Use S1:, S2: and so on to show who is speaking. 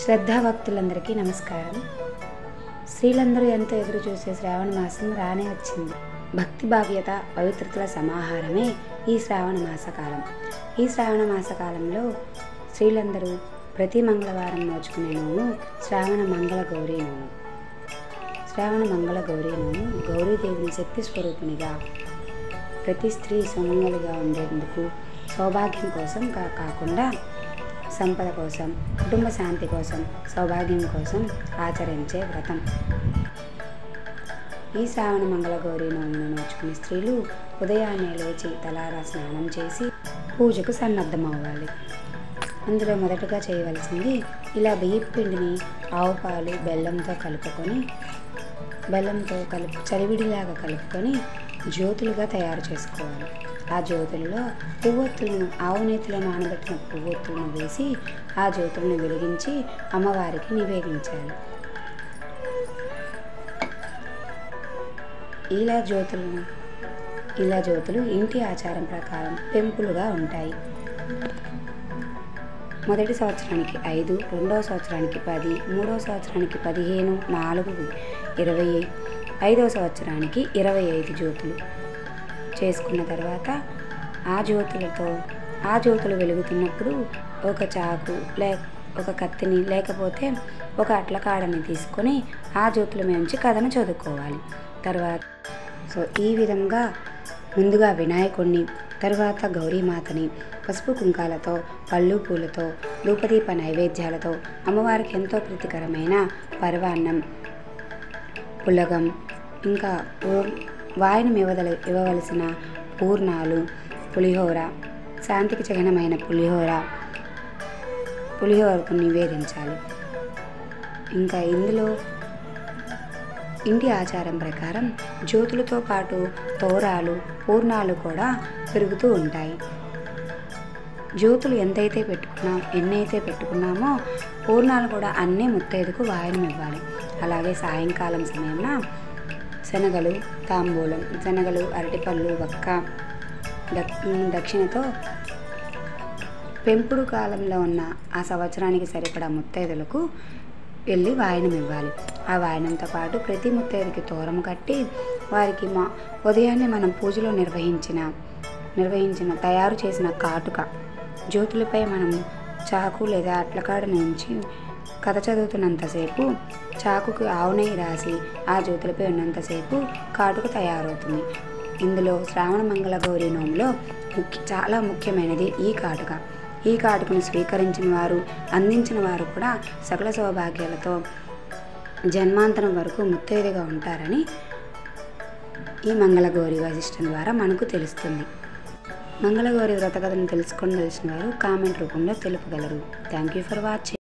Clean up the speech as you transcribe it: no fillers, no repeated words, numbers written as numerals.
S1: శ్రద్ధాభక్తులందరికీ నమస్కారం. స్త్రీలందరూ ఎంతో ఎదురు చూసే శ్రావణ మాసం రానే వచ్చింది. భక్తి భావ్యత పవిత్రతల సమాహారమే ఈ శ్రావణ మాసకాలం. ఈ శ్రావణ మాసకాలంలో స్త్రీలందరూ ప్రతి మంగళవారం నోచుకునే నోము శ్రావణ మంగళ గౌరీ నోము. శ్రావణ మంగళ గౌరీ నోము గౌరీదేవిని శక్తి స్వరూపిణిగా ప్రతి స్త్రీ సుమంగళిగా ఉండేందుకు, సౌభాగ్యం కోసం కాకుండా సంపద కోసం, కుటుంబ శాంతి కోసం, సౌభాగ్యం కోసం ఆచరించే వ్రతం. ఈ శ్రావణ మంగళ గౌరీ నోమును నోచుకునే స్త్రీలు ఉదయాన్నే లేచి తలారా స్నానం చేసి పూజకు సన్నద్ధమవ్వాలి. అందులో మొదటగా చేయవలసింది, ఇలా బియ్యపు పిండిని ఆవు పాలు బెల్లంతో చలివిడిలాగా కలుపుకొని జ్యోతులుగా తయారు చేసుకోవాలి. ఆ జ్యోతులలో పువ్వొత్తులను, ఆవు నేతిలో నానబెట్టిన పువ్వొత్తులను వేసి ఆ జ్యోతులను వెలిగించి అమ్మవారికి నివేదించాలి. ఇలా జ్యోతులు ఇంటి ఆచారం ప్రకారం పెంపులుగా ఉంటాయి. మొదటి సంవత్సరానికి 5, రెండవ సంవత్సరానికి 10, మూడవ సంవత్సరానికి 15, 4 20, 5వ సంవత్సరానికి 25 జ్యోతులు చేసుకున్న తర్వాత ఆ జ్యోతులు వెలుగుతున్నప్పుడు ఒక చాకు ఒక కత్తిని లేకపోతే ఒక అట్లకాడని తీసుకొని ఆ జ్యోతుల నుంచి కథను చదువుకోవాలి. తర్వాత ఈ విధంగా ముందుగా వినాయకుడిని, తర్వాత గౌరీమాతని పసుపు కుంకాలతో, పళ్ళు పూలతో, ధూపదీప నైవేద్యాలతో అమ్మవారికి ఎంతో ప్రీతికరమైన పరవాన్నం, పులగం, ఇంకా వాయనం ఇవ్వవలసిన పూర్ణాలు, పులిహోర, శాంతికి చిహ్నమైన పులిహోరతో నివేదించాలి. ఇంకా ఇందులో ఇంటి ఆచారం ప్రకారం జ్యోతులతో పాటు తోరాలు, పూర్ణాలు కూడా పెరుగుతూ ఉంటాయి. జ్యోతులు ఎన్నైతే పెట్టుకున్నామో పూర్ణాలు కూడా అన్నీ ముత్తైదుకు వాయనం ఇవ్వాలి. అలాగే సాయంకాలం సమయంలో శనగలు, తాంబూలం, శనగలు, అరటిపళ్ళు, వక్క, దక్షిణతో పెంపుడు కాలంలో ఉన్న ఆ సంవత్సరానికి సరిపడా ముత్తైదులకు వెళ్ళి వాయనం ఇవ్వాలి. ఆ వాయనంతో పాటు ప్రతి ముత్తైదుకి తోరము కట్టి వారికి ఉదయాన్నే మనం పూజలో నిర్వహించిన తయారు చేసిన కాటుక జ్యోతులపై మనం చాకు లేదా అట్లకాడ నుంచి కథ చదువుతున్నంతసేపు చాకుకు ఆవు నెయ్యి రాసి ఆ జ్యోతులపై ఉన్నంతసేపు కాటుక తయారవుతుంది. ఇందులో శ్రావణ మంగళ గౌరీ నోములో చాలా ముఖ్యమైనది ఈ కాటుక. ఈ కాటుకను స్వీకరించిన వారు, అందించిన వారు కూడా సకల సౌభాగ్యాలతో జన్మాంతరం వరకు ముత్తైదుగా ఉంటారని ఈ మంగళగౌరి వశిష్టం ద్వారా మనకు తెలుస్తుంది. మంగళగౌరి వ్రత కథను తెలుసుకోవడం తెలిసిన వారు కామెంట్ రూపంలో తెలుపగలరు. Thank you for watching.